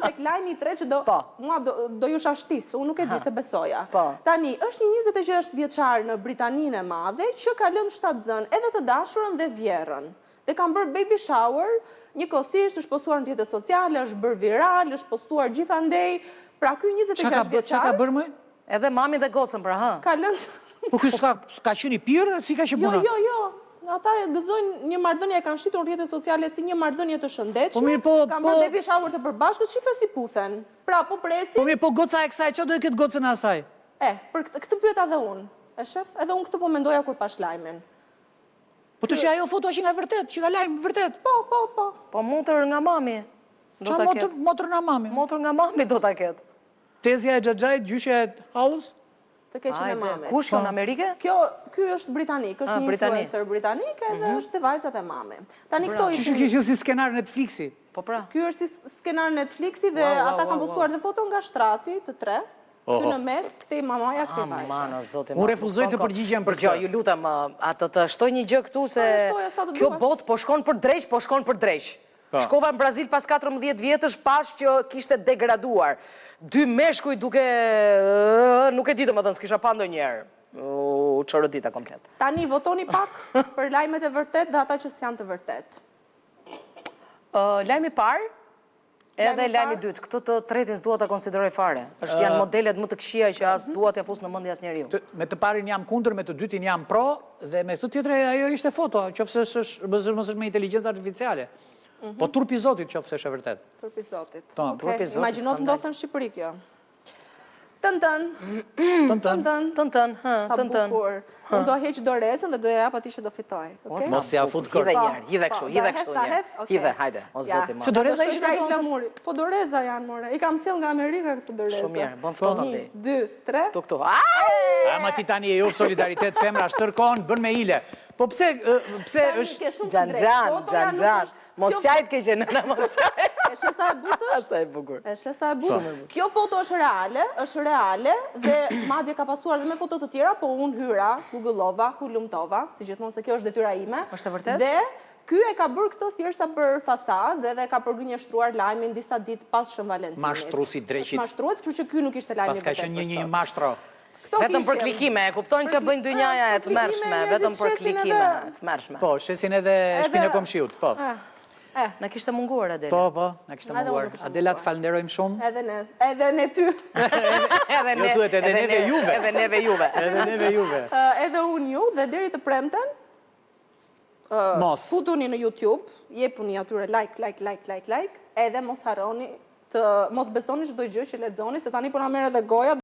tek lajmi i tretë që mua do ju shashtis, unë nuk e di se besoja. Po. Tani, është një 26 vjeçar në Britaninë e Madhe që ka lënë shtatzën edhe të dashurën dhe vjerrën. Dhe kam bërë baby shower, njëkohësisht është postuar në rrjetet sociale, është bërë viral, është postuar gjithandej. Pra ky 26 vjeçar. Çka ka bërë më? Edhe mami dhe gocën, pra, ha? Ka lënë. Po ky s'ka qenë i pirë, si ka që puna? Jo. Ata gëzojnë një marrëdhënie, e kanë shqitur në rrjetet sociale si një marrëdhënie të shëndetshme. Kanë bërë baby shower të përbashkët, shife si puthen. Pra, po presin. Po mirë, po goca e kësaj, që do e këtë gocën e asaj? Për këtë pyeta dhe unë. E shef, edhe unë këtë po mendoja kur pash lajmin. Po të që ajo foto që nga vërtet, që nga lajmë vërtet? Po. Po motër nga mami. Qa motër nga mami? Motër nga mami do ta ketë. Tezja e Xhaxhait, gjyshja e Hallës? Të keqen e mamit. Ku shkon, Amerike? Ky është britanik, është një influencer britanik edhe është te vajzat e mame. Tani këto i Që kishë si skenar Netflixi? Po pra. Ky është si skenar Netflixi dhe ata kanë postuar dhe foto nga shtrati të tre. Ky në mes, këtej mamaja, këtej vajza. Amana, zote. Unë refuzoj të përgjigjem për këtë. Ju lutem, atë të shtoj një gjë këtu se kjo bot po shkon për dreq. Shkova në Brazil pas 14 vjetësh pas që kishte degraduar. 2 meshkuj duke... Nuk e ditë më thënë, s'kisha pa ndonjëherë. Çorëdita komplet. Tani votoni pak për lajmet e vërtet dhe ata që s'janë të vërtet. Lajmi parë edhe lajmi dytë. Këto të tretin s'dua ta konsideroj fare. Është janë modelet më të këqija që as dua t'ja fus në mendje asnjëriu. Me të parin jam kundër, me të dytin jam pro, dhe me këtë tjetër ajo ishte foto, qofse është me inteligjencë artificiale. Po turpi zotit qofse është e vërtet. Turpi zotit. Imagjino të ndodhte në Shqipëri kjo. Tën. Sa bukur. Unë do heq dorezën dhe do ja jap atij që do fitoj. Mos ja fut kërë. Hidhe kështu. Hidhe, hajde. O zoti më. Që doreza ishte i flamuri. Po doreza janë more. I kam sjell nga Amerika këtë dorezë. Shumë mirë, bën ftohtë aty. 1, 2, 3. Këtu. Ama ti tani e ju solidaritet femra shtërkon, bën me ile. Po pse është Xhan. Mos qajt ke që nëna, mos qajt. E shesa e butë është? Asa e bukur. E shesa e butë. Kjo foto është reale dhe madje ka pasuar dhe me foto të tjera, po unë hyra, googlova, hulumtova, si gjithmonë se kjo është detyra ime. Është e vërtet? Dhe ky e ka bërë këtë thjesht për fasadë edhe ka përgënjeshtruar lajmin disa ditë pas Shën Valentinit. Mashtruesi dreqit. Mashtrues, kështu që ky nuk ishte lajmi i vërtet. Pas ka qenë një mashtro. Vetëm për klikime, e kuptojnë që bëjnë dynjaja e të mërshme, vetëm për klikime të mërshme. Po, shesin edhe shpinë e komshiut, po. Në kishte munguar, Adela. Po, në kishte munguar. Adela, të falenderojmë shumë. Edhe ne ty. Edhe neve juve. Edhe neve juve. Edhe unë ju, dhe deri të premten, futuni në YouTube, jepuni atyre like, edhe mos harroni, mos besoni çdo gjë që lexoni, se tani po na merr edhe goja.